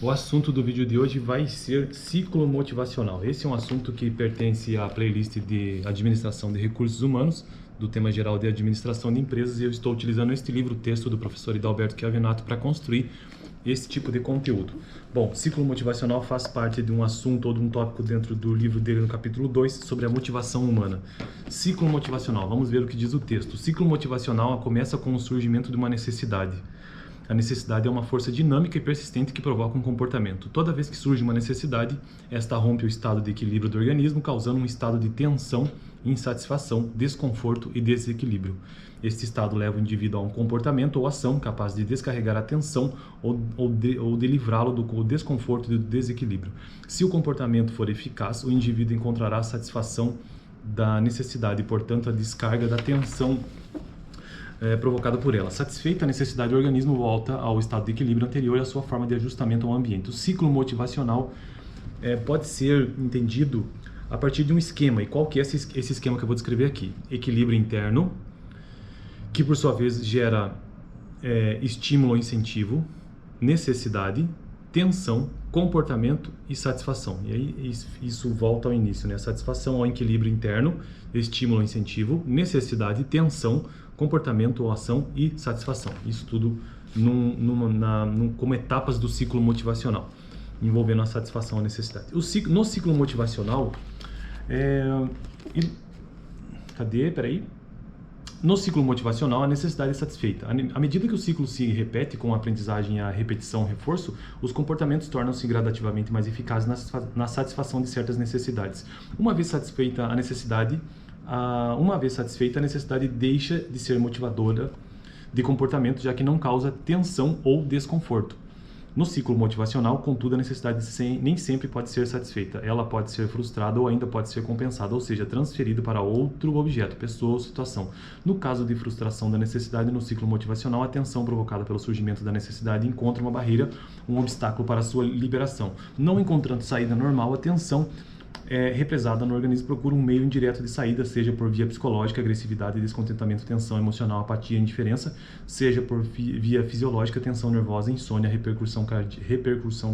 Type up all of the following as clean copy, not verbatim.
O assunto do vídeo de hoje vai ser ciclo motivacional. Esse é um assunto que pertence à playlist de administração de recursos humanos, do tema geral de administração de empresas, e eu estou utilizando este livro, o texto do professor Hidalberto Chiavenato, para construir esse tipo de conteúdo. Bom, ciclo motivacional faz parte de um assunto ou de um tópico dentro do livro dele, no capítulo 2, sobre a motivação humana. Ciclo motivacional, vamos ver o que diz o texto. O ciclo motivacional começa com o surgimento de uma necessidade. A necessidade é uma força dinâmica e persistente que provoca um comportamento. Toda vez que surge uma necessidade, esta rompe o estado de equilíbrio do organismo, causando um estado de tensão, insatisfação, desconforto e desequilíbrio. Este estado leva o indivíduo a um comportamento ou ação capaz de descarregar a tensão ou de livrá-lo do desconforto e do desequilíbrio. Se o comportamento for eficaz, o indivíduo encontrará a satisfação da necessidade e, portanto, a descarga da tensão provocada por ela. Satisfeita a necessidade, o organismo volta ao estado de equilíbrio anterior e à sua forma de ajustamento ao ambiente. O ciclo motivacional pode ser entendido a partir de um esquema. E qual que é esse esquema que eu vou descrever aqui? Equilíbrio interno, que por sua vez gera estímulo ou incentivo, necessidade, tensão, comportamento e satisfação. E aí isso volta ao início, né? Satisfação ao equilíbrio interno, estímulo ou incentivo, necessidade, tensão, comportamento ou ação e satisfação. Isso tudo como etapas do ciclo motivacional, envolvendo a satisfação e a necessidade. No ciclo motivacional, No ciclo motivacional, a necessidade é satisfeita. À medida que o ciclo se repete com a aprendizagem, a repetição, o reforço, os comportamentos tornam-se gradativamente mais eficazes na satisfação de certas necessidades. Uma vez satisfeita a necessidade, deixa de ser motivadora de comportamento, já que não causa tensão ou desconforto. No ciclo motivacional, contudo, a necessidade nem sempre pode ser satisfeita. Ela pode ser frustrada ou ainda pode ser compensada, ou seja, transferida para outro objeto, pessoa ou situação. No caso de frustração da necessidade, no ciclo motivacional, a tensão provocada pelo surgimento da necessidade encontra uma barreira, um obstáculo para a sua liberação. Não encontrando saída normal, a tensão represada no organismo procura um meio indireto de saída, seja por via psicológica, agressividade, descontentamento, tensão emocional, apatia, indiferença, seja por via fisiológica, tensão nervosa, insônia, repercussão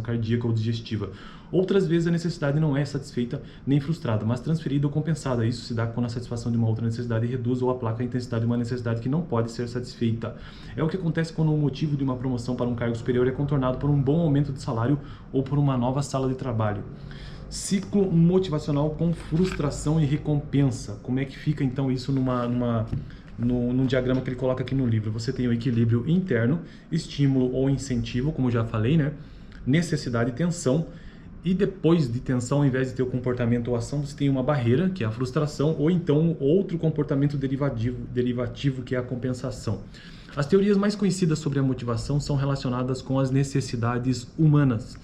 cardíaca ou digestiva. Outras vezes a necessidade não é satisfeita nem frustrada, mas transferida ou compensada. Isso se dá quando a satisfação de uma outra necessidade reduz ou aplaca a intensidade de uma necessidade que não pode ser satisfeita. É o que acontece quando o motivo de uma promoção para um cargo superior é contornado por um bom aumento de salário ou por uma nova sala de trabalho. Ciclo motivacional com frustração e recompensa. Como é que fica então isso num diagrama que ele coloca aqui no livro? Você tem o equilíbrio interno, estímulo ou incentivo, como eu já falei, né? Necessidade e tensão. E depois de tensão, ao invés de ter o comportamento ou ação, você tem uma barreira, que é a frustração, ou então outro comportamento derivativo, que é a compensação. As teorias mais conhecidas sobre a motivação são relacionadas com as necessidades humanas.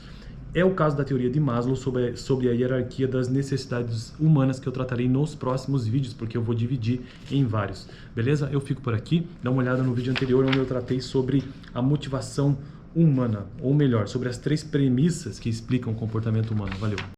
É o caso da teoria de Maslow sobre a hierarquia das necessidades humanas, que eu tratarei nos próximos vídeos, porque eu vou dividir em vários. Beleza? Eu fico por aqui. Dá uma olhada no vídeo anterior, onde eu tratei sobre a motivação humana, ou melhor, sobre as 3 premissas que explicam o comportamento humano. Valeu!